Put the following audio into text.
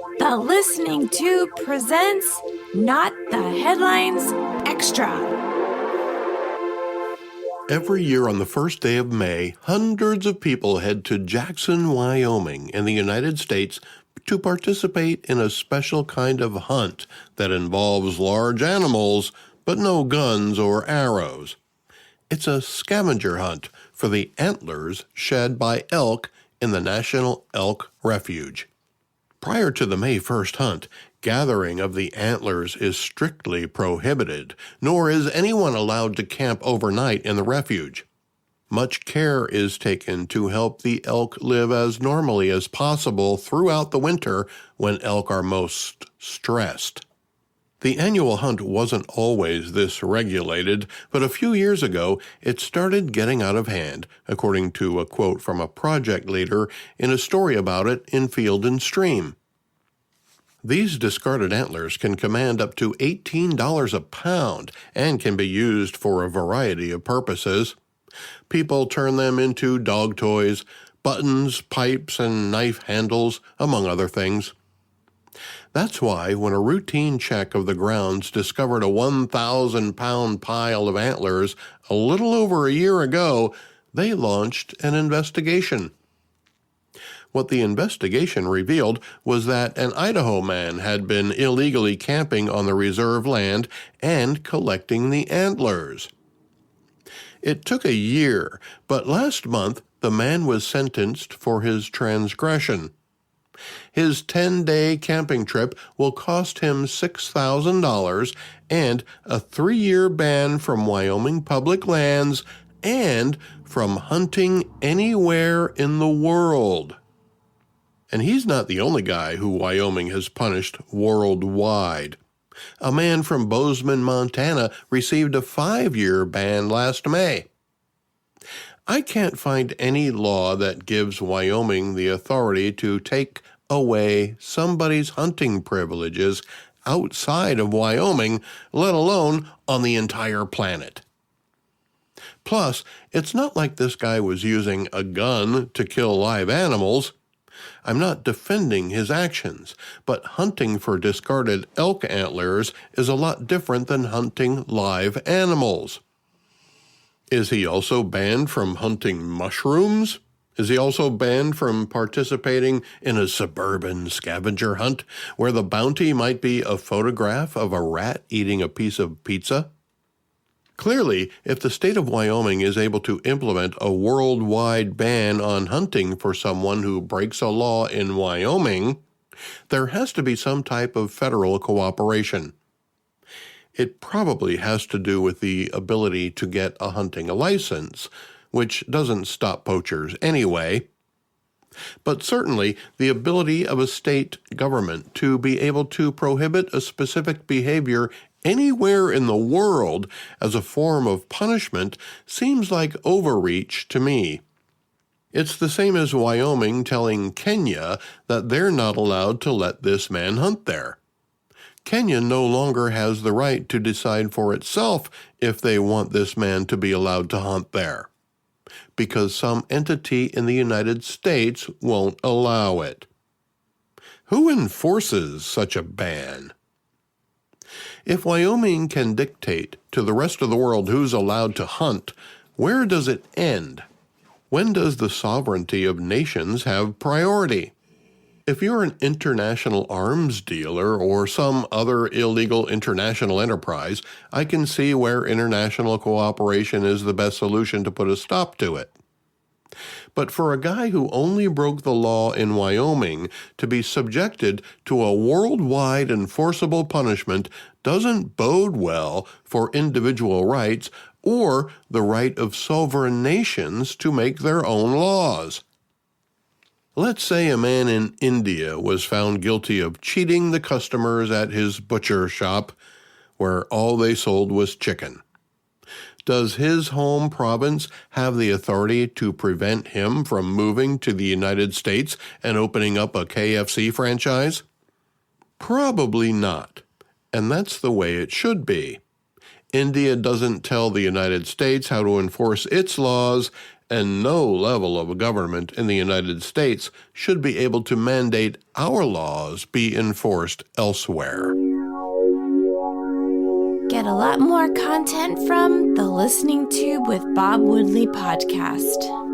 The Listening To presents Not the Headlines Extra. Every year on the first day of May, hundreds of people head to Jackson, Wyoming in the United States to participate in a special kind of hunt that involves large animals, but no guns or arrows. It's a scavenger hunt for the antlers shed by elk in the National Elk Refuge. Prior to the May 1st hunt, gathering of the antlers is strictly prohibited, nor is anyone allowed to camp overnight in the refuge. Much care is taken to help the elk live as normally as possible throughout the winter when elk are most stressed. The annual hunt wasn't always this regulated, but a few years ago it started getting out of hand, according to a quote from a project leader in a story about it in Field and Stream. These discarded antlers can command up to $18 a pound and can be used for a variety of purposes. People turn them into dog toys, buttons, pipes, and knife handles, among other things. That's why when a routine check of the grounds discovered a 1,000-pound pile of antlers a little over a year ago, they launched an investigation. What the investigation revealed was that an Idaho man had been illegally camping on the reserve land and collecting the antlers. It took a year, but last month the man was sentenced for his transgression. His 10-day camping trip will cost him $6,000 and a 3-year ban from Wyoming public lands and from hunting anywhere in the world. And he's not the only guy who Wyoming has punished worldwide. A man from Bozeman, Montana, received a 5-year ban last May. I can't find any law that gives Wyoming the authority to take away somebody's hunting privileges outside of Wyoming, let alone on the entire planet. Plus, it's not like this guy was using a gun to kill live animals. I'm not defending his actions, but hunting for discarded elk antlers is a lot different than hunting live animals. Is he also banned from hunting mushrooms? Is he also banned from participating in a suburban scavenger hunt where the bounty might be a photograph of a rat eating a piece of pizza? Clearly, if the state of Wyoming is able to implement a worldwide ban on hunting for someone who breaks a law in Wyoming, there has to be some type of federal cooperation. It probably has to do with the ability to get a hunting license, which doesn't stop poachers anyway. But certainly, the ability of a state government to be able to prohibit a specific behavior anywhere in the world as a form of punishment seems like overreach to me. It's the same as Wyoming telling Kenya that they're not allowed to let this man hunt there. Kenya no longer has the right to decide for itself if they want this man to be allowed to hunt there, because some entity in the United States won't allow it. Who enforces such a ban? If Wyoming can dictate to the rest of the world who's allowed to hunt, where does it end? When does the sovereignty of nations have priority? If you're an international arms dealer or some other illegal international enterprise, I can see where international cooperation is the best solution to put a stop to it. But for a guy who only broke the law in Wyoming to be subjected to a worldwide enforceable punishment doesn't bode well for individual rights or the right of sovereign nations to make their own laws. Let's say a man in India was found guilty of cheating the customers at his butcher shop, where all they sold was chicken. Does his home province have the authority to prevent him from moving to the United States and opening up a KFC franchise? Probably not, and that's the way it should be. India doesn't tell the United States how to enforce its laws, and no level of government in the United States should be able to mandate our laws be enforced elsewhere. Get a lot more content from the Listening Tube with Bob Woodley podcast.